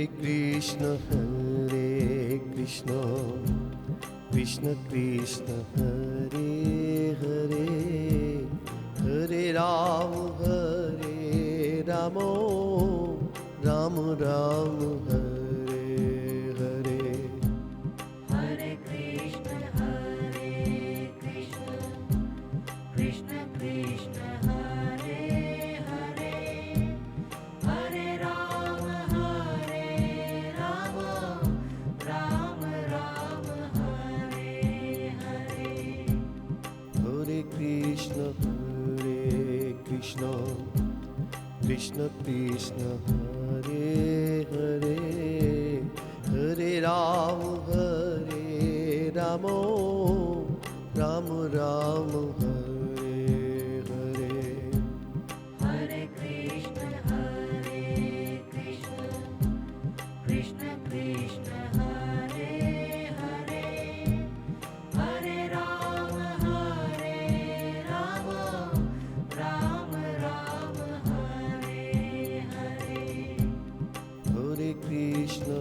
Krishna, Krishna Krishna, Hare Hare, Hare Ram, Ram Ram, Hare Hare. Hare Krishna, Krishna Krishna, Hare Hare, Hare Ram, Ram Ram, Hare Hare. Hare Krishna, Krishna Krishna, Hare Hare, Hare Ram, Ram Ram, Hare Hare. Hare Krishna, Krishna Krishna, Hare Hare, Hare Ram, Ram Ram, Hare Hare. Hare Krishna,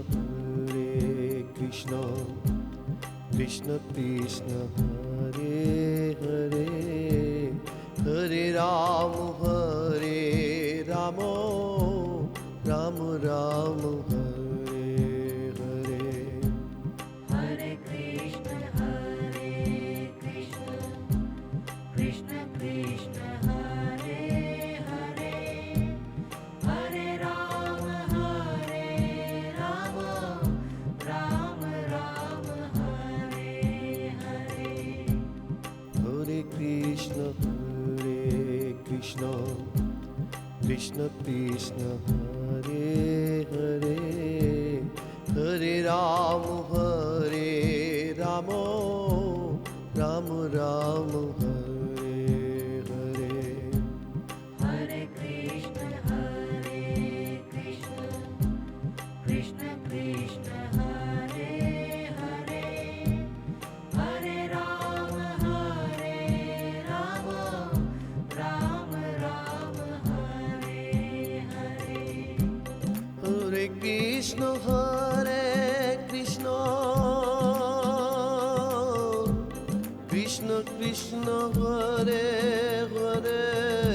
Krishna Krishna, Hare Hare, Hare Ram, Ram Ram, Hare Hare. Hare Krishna, Krishna Krishna, Hare Hare, Hare Ram, Ram Ram, Hare Hare. Hare Krishna, Krishna Krishna, Hare Hare, Hare Ram, Ram Ram, Hare Hare. Hare Krishna, Krishna Krishna, Hare Hare, Hare Ram, Ram Ram, Hare Hare. Hare Krishna, Krishna Krishna, Hare Hare,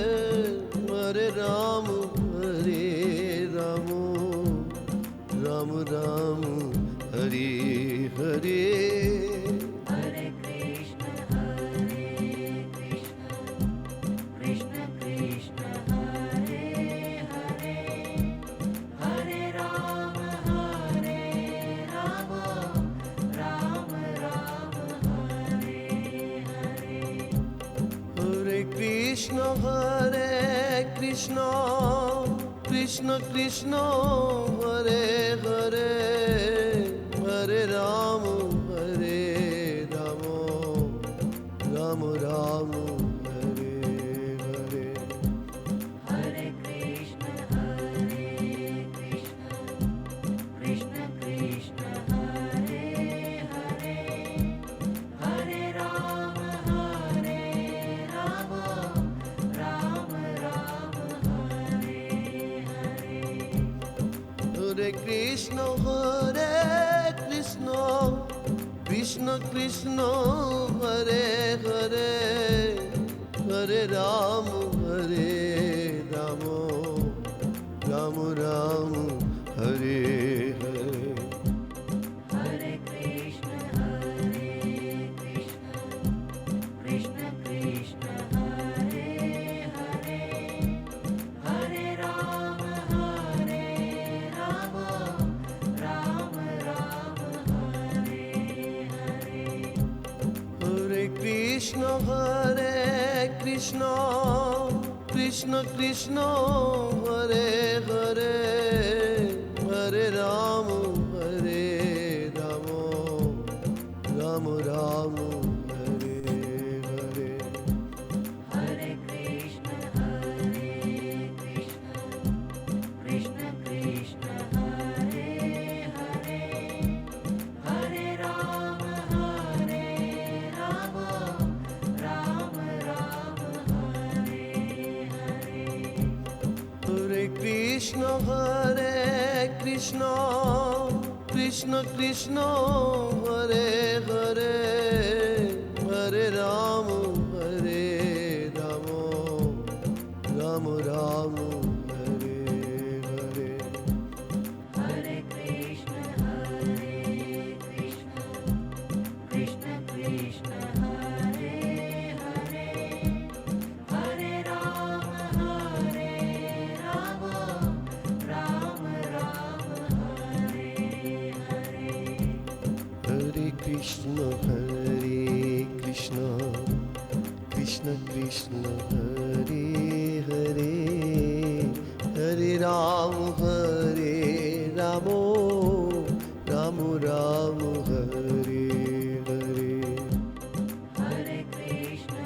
Hare Ram, Ram Ram, Hare Hare. Hare Krishna, Krishna Krishna, Hare Hare, Hare Ram, Ram Ram, Hare Hare. Hare Krishna, Krishna Krishna, Hare Hare, Hare Ram, Ram Ram, Hare Hare. Hare Krishna, Krishna Krishna, Hare Hare, Hare Ram, Ram Ram, Hare Hare. Hare Krishna, Krishna Krishna, Hare Hare, Hare Ram, Ram Ram, Hare Hare. Hare Krishna, Krishna Krishna, Hare Hare, Hare Ram, Ram Ram, Hare Hare. Hare Krishna, Krishna Krishna, Hare Hare, Hare Ram, Ram Ram, Hare Hare. Hare Krishna, Krishna Krishna, Hare Hare, Hare Ram, Ram Ram, Hare Hare. Hare Krishna, Krishna, Krishna Krishna, Hare Hare, Hare Ram, Hare Ram, Ram Ram, Hare Hare. Hare Krishna, Krishna Krishna, Hare Hare, Hare Rama, Rama Rama, Hare Hare. Hare Krishna, Krishna Krishna, Hare Hare, Hare Ram, Ram Ram, Hare Hare. Hare Krishna,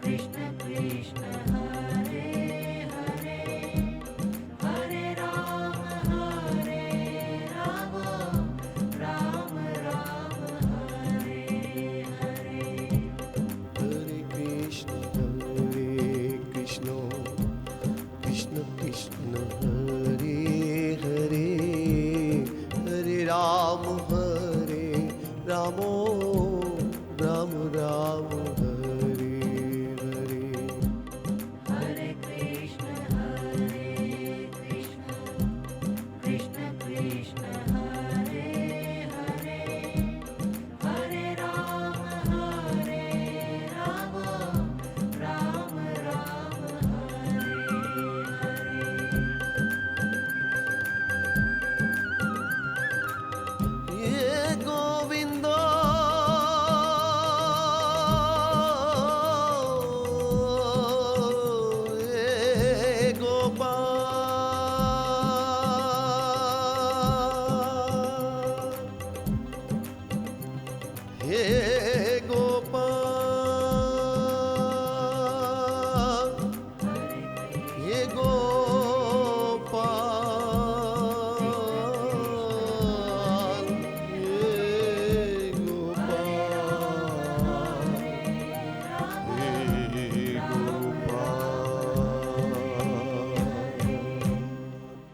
Krishna Krishna, Hare Hare, Hare Rama, Rama Rama, Hare Hare. Hare Krishna, Krishna Krishna, Hare Hare, Hare Ram, Ram